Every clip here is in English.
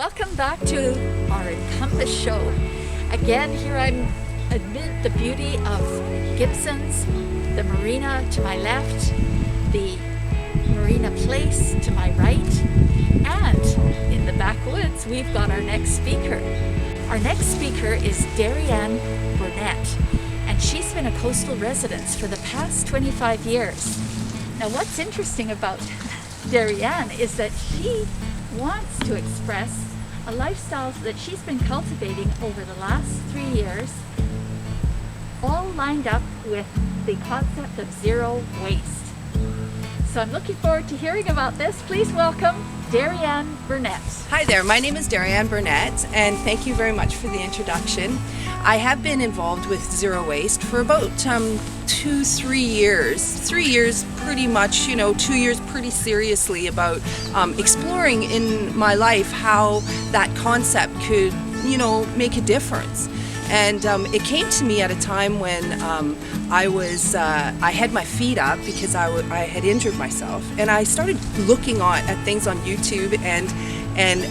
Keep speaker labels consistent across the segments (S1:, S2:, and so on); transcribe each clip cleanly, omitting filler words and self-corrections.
S1: welcome back to our Encompass show. Again, here I'm amid the beauty of Gibson's, the marina to my left, the Marina Place to my right, and in the backwoods we've got our next speaker. Our next speaker is Darianne Burnett, and she's been a coastal resident for the past 25 years. Now what's interesting about Darianne is that she wants to express a lifestyle that she's been cultivating over the last 3 years, all lined up with the concept of zero waste. So I'm looking forward to hearing about this. Please welcome Darianne Burnett.
S2: Hi there, my name is Darianne Burnett, and thank you very much for the introduction. I have been involved with zero waste for about 2-3 years. 3 years pretty much, 2 years pretty seriously about exploring in my life how that concept could, make a difference. And it came to me at a time when I had my feet up because I had injured myself, and I started looking at things on YouTube, and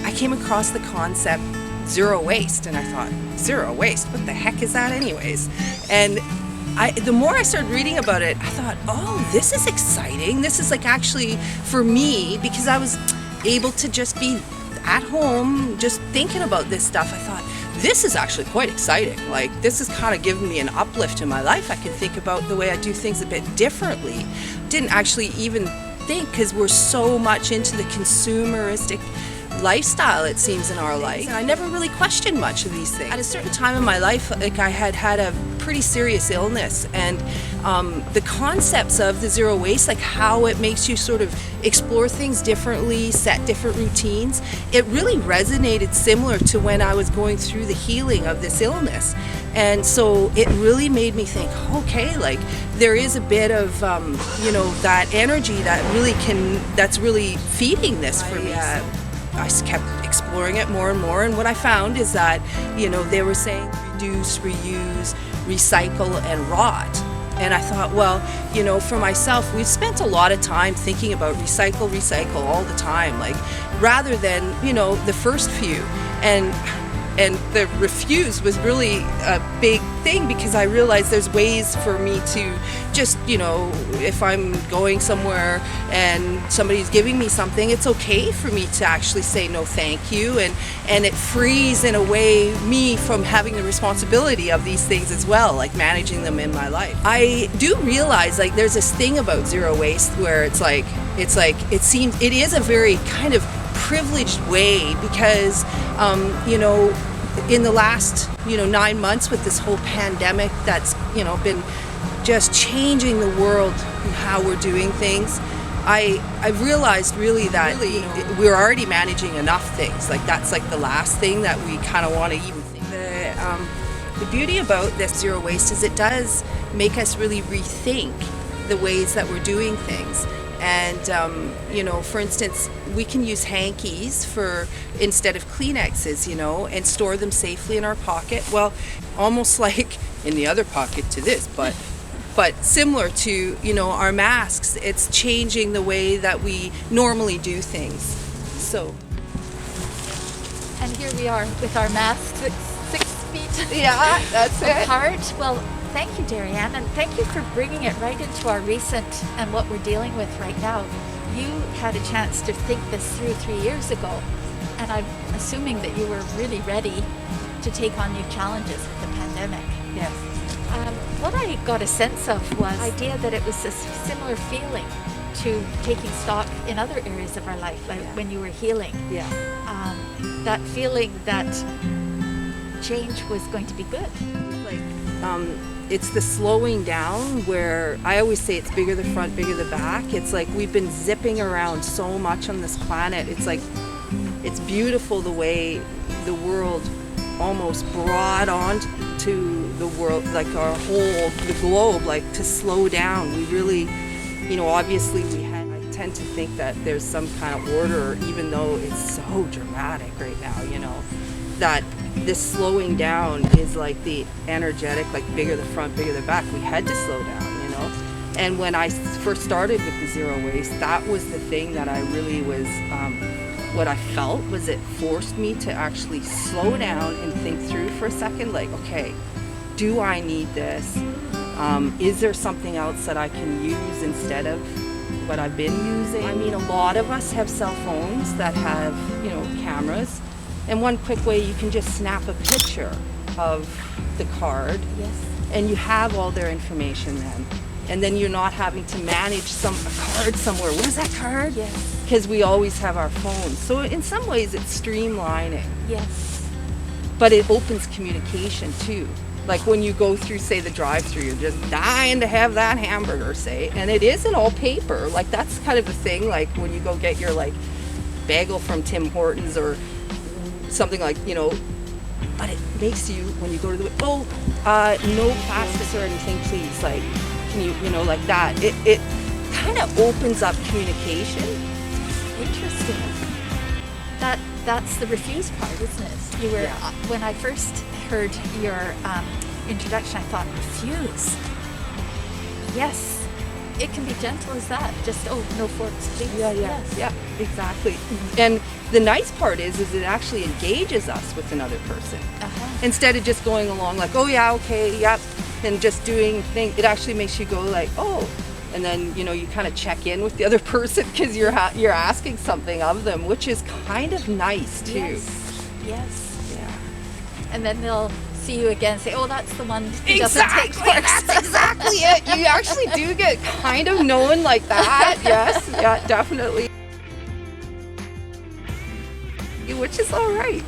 S2: I came across the concept zero waste, and I thought, zero waste, what the heck is that anyways? And the more I started reading about it, I thought, oh, this is exciting. This is like actually for me, because I was able to just be at home just thinking about this stuff. I thought, this is actually quite exciting. Like, this is kind of giving me an uplift in my life. I can think about the way I do things a bit differently. Didn't actually even think, because we're so much into the consumeristic lifestyle, it seems, in our life. And I never really questioned much of these things. At a certain time in my life, like, I had a pretty serious illness, and the concepts of the zero waste, like how it makes you sort of explore things differently, set different routines, it really resonated similar to when I was going through the healing of this illness. And so it really made me think, okay, like, there is a bit of that energy that's really feeding this for me. I kept exploring it more and more, and what I found is that, they were saying reduce, reuse, recycle, and rot. And I thought, well, for myself, we've spent a lot of time thinking about recycle all the time, like, rather than, the first few. And the refuse was really a big thing, because I realized there's ways for me to just, if I'm going somewhere and somebody's giving me something, it's okay for me to actually say no thank you, and it frees in a way me from having the responsibility of these things as well, like managing them in my life. I do realize, like, there's this thing about zero waste where it seems it is a very kind of privileged way, because in the last 9 months with this whole pandemic that's been just changing the world and how we're doing things, I've realized really that we're already managing enough things. Like, that's like the last thing that we kind of want to even think. The beauty about this zero waste is it does make us really rethink the ways that we're doing things. And, for instance, we can use hankies instead of Kleenexes, and store them safely in our pocket. Well, almost like in the other pocket to this, but similar to, our masks, it's changing the way that we normally do things. So.
S1: And here we are with our masks 6 feet
S2: Yeah, that's
S1: apart. Well, thank you, Darianne, and thank you for bringing it right into our recent and what we're dealing with right now. You had a chance to think this through 3 years ago, and I'm assuming that you were really ready to take on new challenges with the pandemic.
S2: Yes.
S1: What I got a sense of was the idea that it was a similar feeling to taking stock in other areas of our life, like when you were healing.
S2: Yeah.
S1: That feeling that change was going to be good.
S2: It's the slowing down, where I always say it's bigger the front, bigger the back. It's like we've been zipping around so much on this planet. It's like, it's beautiful the way the world almost brought on to the world, like the globe, like, to slow down. We really, obviously I tend to think that there's some kind of order, even though it's so dramatic right now, that this slowing down is like the energetic, like, bigger the front, bigger the back. We had to slow down, And when I first started with the zero waste, that was the thing that I really was what I felt was it forced me to actually slow down and think through for a second, like, okay, do I need this? Is there something else that I can use instead of what I've been using? I mean, a lot of us have cell phones that have, cameras. And one quick way, you can just snap a picture of the card.
S1: Yes.
S2: And you have all their information then. And then you're not having to manage a card somewhere. Where's that card?
S1: Yes.
S2: Because we always have our phones. So in some ways, it's streamlining.
S1: Yes.
S2: But it opens communication too. Like when you go through, say, the drive-through, you're just dying to have that hamburger, say, and it isn't all paper. Like that's kind of the thing. Like when you go get your bagel from Tim Hortons or something but it makes you, when you go to the no plastics or anything, please. Like, can you like that? It kind of opens up communication.
S1: Interesting. That's the refuse part, isn't it? You were when I first heard your introduction, I thought refuse. Yes, it can be gentle as that. Just no forks, please.
S2: Yeah, exactly. And the nice part is it actually engages us with another person. Instead of just going along like, oh yeah, okay, yep, and just doing things. It actually makes you go like, oh. And then, you kind of check in with the other person because you're asking something of them, which is kind of nice too.
S1: Yes.
S2: Yeah.
S1: And then they'll see you again and say, oh, that's the one who doesn't take
S2: Exactly.
S1: forks.
S2: That's exactly it. You actually do get kind of known like that. Yes. Yeah, definitely. Which is all right,